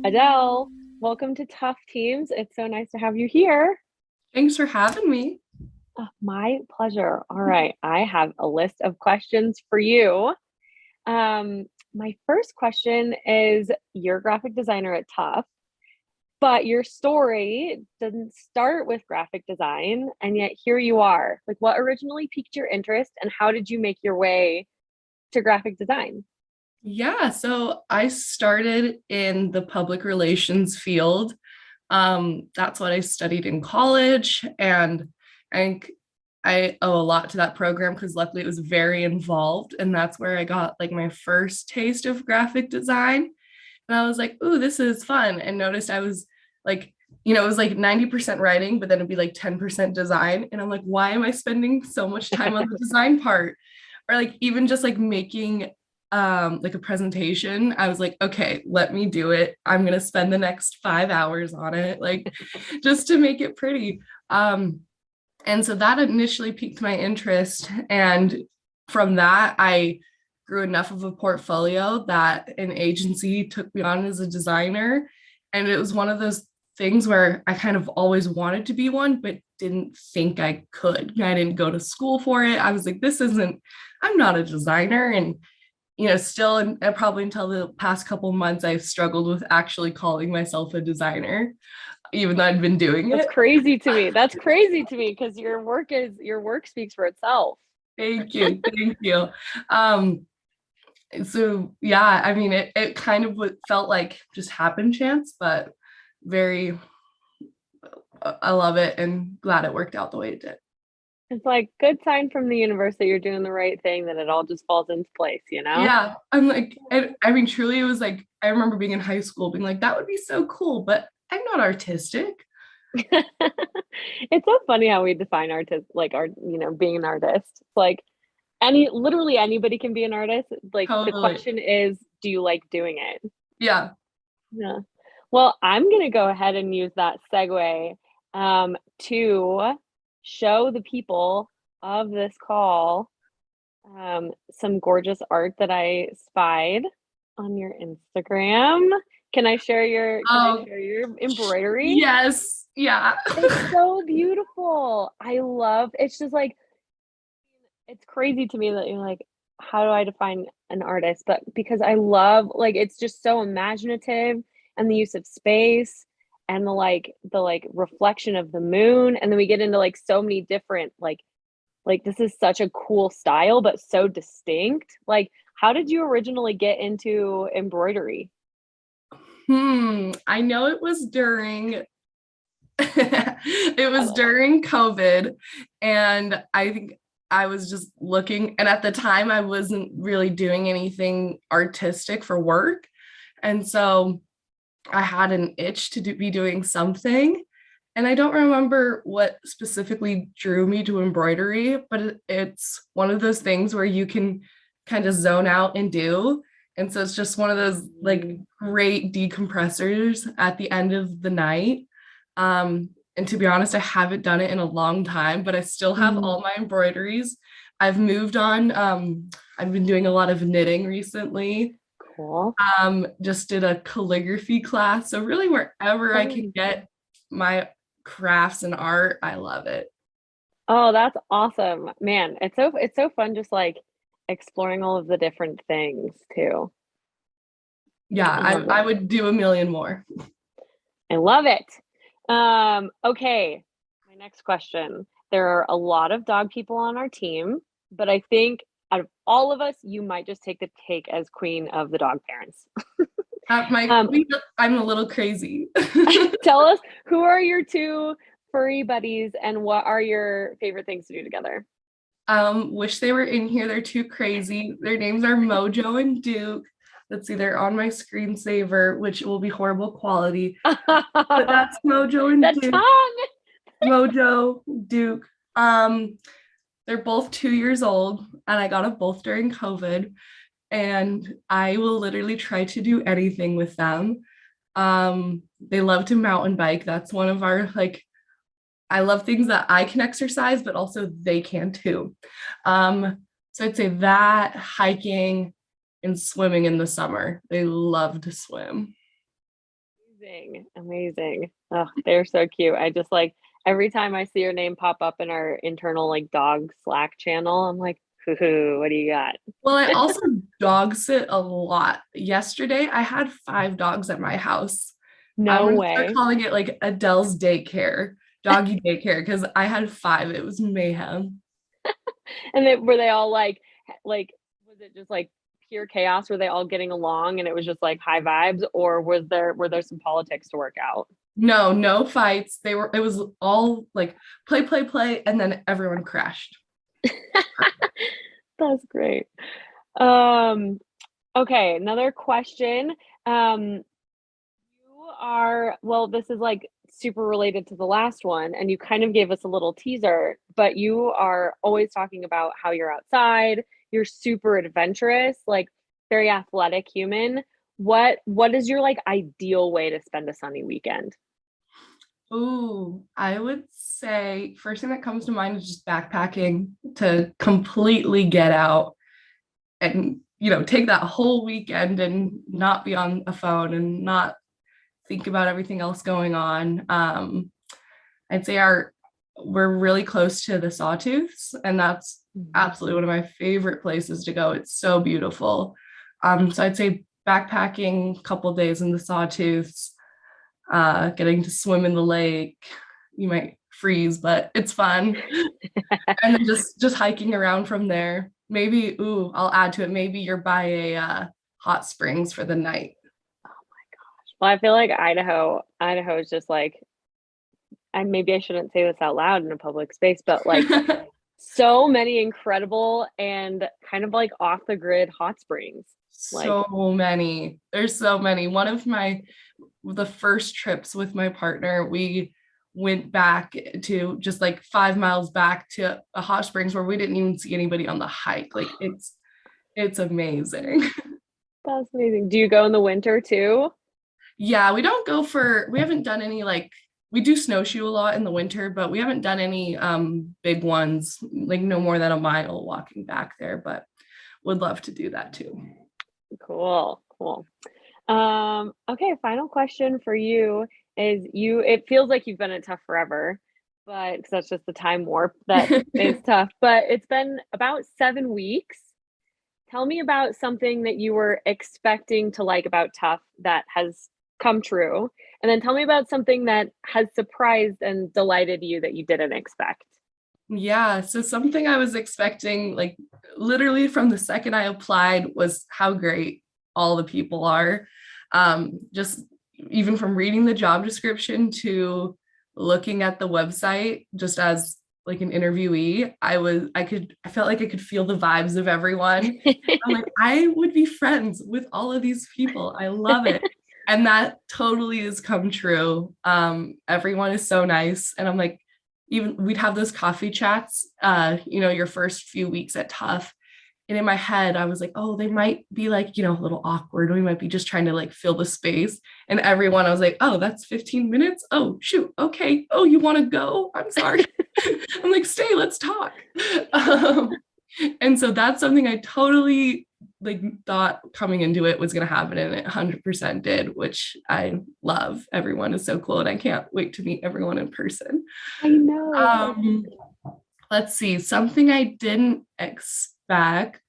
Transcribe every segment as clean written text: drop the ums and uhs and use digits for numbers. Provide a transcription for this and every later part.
Adele, welcome to Tough Teams. It's so nice to have you here. Thanks for having me. My pleasure. All right, I have a list of questions for you. My first question is you're a graphic designer at Tuff, but your story didn't start with graphic design, and yet here you are. Like, what originally piqued your interest, and how did you make your way to graphic design? Yeah, so I started in the public relations field. That's what I studied in college, and I think I owe a lot to that program because luckily it was very involved, and that's where I got like my first taste of graphic design. And I was like, "Ooh, this is fun!" And noticed I was like, it was like 90% writing, but then it'd be like 10% design, and I'm like, "Why am I spending so much time on the design part?" Or like even just like making like a presentation. I was like, okay, let me do it. I'm gonna spend the next 5 hours on it, like just to make it pretty. And so that initially piqued my interest, and from that I grew enough of a portfolio that an agency took me on as a designer. And it was one of those things where I kind of always wanted to be one but didn't think I could. I didn't go to school for it. I was like, this isn't, I'm not a designer. And still, and probably until the past couple months, I've struggled with actually calling myself a designer, even though I'd been doing That's it. crazy to me. That's crazy to me because your work speaks for itself. Thank you, thank you. Um, so yeah, I mean, it kind of felt like just happen chance, but very, I love it and glad it worked out the way it did. It's like good sign from the universe that you're doing the right thing, that it all just falls into place, you know? Yeah, I'm like, I mean, truly, it was like I remember being in high school, being like, that would be so cool, but I'm not artistic. It's so funny how we define artist, like art, being an artist. It's like literally anybody can be an artist. Like the Totally. question is, do you like doing it? Yeah. Yeah. Well, I'm gonna go ahead and use that segue to show the people of this call some gorgeous art that I spied on your Instagram. Can I Oh, share your embroidery? yes. Yeah. It's so beautiful. I love it's just like it's crazy to me that you're like, how do I define an artist? But because I love like it's just so imaginative, and the use of space, and the reflection of the moon, and then we get into like so many different like this is such a cool style but so distinct. Like how did you originally get into embroidery? I know it was during it I was love it. during COVID, and I think I was just looking, and at the time I wasn't really doing anything artistic for work. And so I had an itch to be doing something. And I don't remember what specifically drew me to embroidery, but it's one of those things where you can kind of zone out and do. And so it's just one of those like Mm. great decompressors at the end of the night. And to be honest, I haven't done it in a long time, but I still have Mm. all my embroideries. I've moved on. I've been doing a lot of knitting recently. Cool. Just did a calligraphy class. So really wherever I can get my crafts and art, I love it. Oh, that's awesome. Man, it's so fun just like exploring all of the different things too. Yeah, I love I it. would do a million more. I love it. Okay. My next question. There are a lot of dog people on our team, but I think out of all of us, you might just take the cake as queen of the dog parents. Um, I'm a little crazy. tell us, who are your two furry buddies and what are your favorite things to do together? Wish they were in here. They're too crazy. Their names are Mojo and Duke. Let's see, they're on my screensaver, which will be horrible quality. But The that's Mojo and Duke. tongue. Mojo, Duke. Um, they're both 2 years old, and I got them both during COVID. And I will literally try to do anything with them. They love to mountain bike. That's one of our like I love things that I can exercise, but also they can too. So I'd say that hiking and swimming in the summer. They love to swim. Amazing, amazing. Oh, they're so cute. I just like every time I see your name pop up in our internal like dog Slack channel, I'm like, hoo, what do you got? Well, I also dog sit a lot. Yesterday, I had 5 dogs at my house. I'm No gonna start way. calling it like Adele's daycare, doggy daycare, because I had 5. It was mayhem. And then were they all like was it just like pure chaos? Were they all getting along and it was just like high vibes, or were there some politics to work out? No, no fights. It was all like play, play, play, and then everyone crashed. That's great. Um, okay, another question. Um, you are, well, this is like super related to the last one, and you kind of gave us a little teaser, but you are always talking about how you're outside, you're super adventurous, like very athletic human. What is your like ideal way to spend a sunny weekend? Ooh, I would say first thing that comes to mind is just backpacking to completely get out and take that whole weekend and not be on a phone and not think about everything else going on. I'd say our we're really close to the Sawtooths, and that's Mhm. absolutely one of my favorite places to go. It's so beautiful. So I'd say backpacking, a couple days in the Sawtooths, getting to swim in the lake. You might freeze, but it's fun. And then just hiking around from there. Maybe, ooh, I'll add to it. Maybe you're by a hot springs for the night. Well, I feel like Idaho is just like, and maybe I shouldn't say this out loud in a public space, but like so many incredible and kind of like off the grid hot springs. Like, So many. There's so many. One of the first trips with my partner, we went back to just like 5 miles back to a hot springs where we didn't even see anybody on the hike. Like it's amazing. that's amazing. Do you go in the winter too? Yeah, we haven't done any like we do snowshoe a lot in the winter, but we haven't done any big ones, like no more than a mile walking back there, but would love to do that too. Cool, cool. Okay, final question for you is it feels like you've been at Tough forever, but because that's just the time warp that is tough. But it's been about 7 weeks. Tell me about something that you were expecting to like about Tough that has come true. And then tell me about something that has surprised and delighted you that you didn't expect. Yeah, so something I was expecting, like literally from the second I applied, was how great all the people are. Just even from reading the job description to looking at the website, just as like an interviewee, I felt like I could feel the vibes of everyone. I'm like, I would be friends with all of these people. I love it. And that totally has come true. Everyone is so nice. And I'm like, even we'd have those coffee chats, your first few weeks at Tuff. And in my head, I was like, oh, they might be like, a little awkward. We might be just trying to like fill the space. And everyone, I was like, oh, that's 15 minutes. Oh, shoot. Okay. Oh, you want to go? I'm sorry. I'm like, stay, let's talk. Um, and so that's something I totally like thought coming into it was going to happen, and it 100% did, which I love. Everyone is so cool, and I can't wait to meet everyone in person. I know. um let's see, something I didn't expect.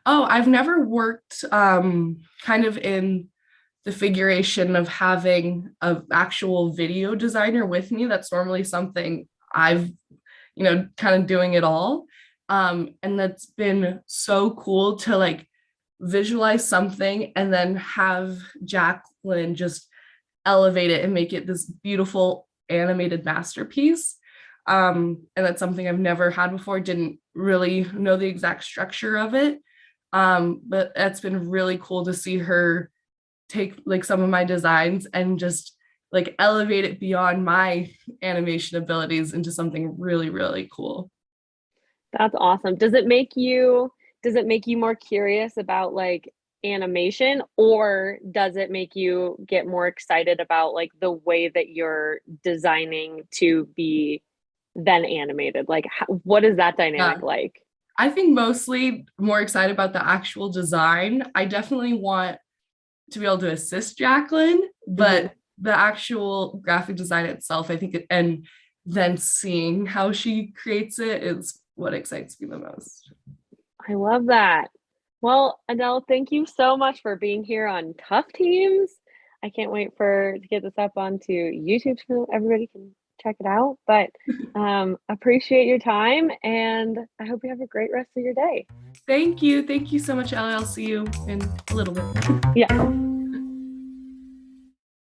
Oh, I've never worked kind of in the figuration of having an actual video designer with me. That's normally something I've kind of doing it all. And that's been so cool to like visualize something and then have Jacqueline just elevate it and make it this beautiful animated masterpiece. And that's something I've never had before, didn't really know the exact structure of it. But that's been really cool to see her take like some of my designs and just like elevate it beyond my animation abilities into something really, really cool. That's awesome. Does it make you more curious about like animation, or does it make you get more excited about like the way that you're designing to be then animated? Like what is that Yeah. dynamic like? I think mostly more excited about the actual design. I definitely want to be able to assist Jacqueline, but the actual graphic design itself, I think, and then seeing how she creates it is what excites me the most. I love that. Well, Adele, thank you so much for being here on Tough Teams. I can't wait to get this up onto YouTube so everybody can check it out. But appreciate your time, and I hope you have a great rest of your day. Thank you. Thank you so much, Ellie. I'll see you in a little bit. Yeah.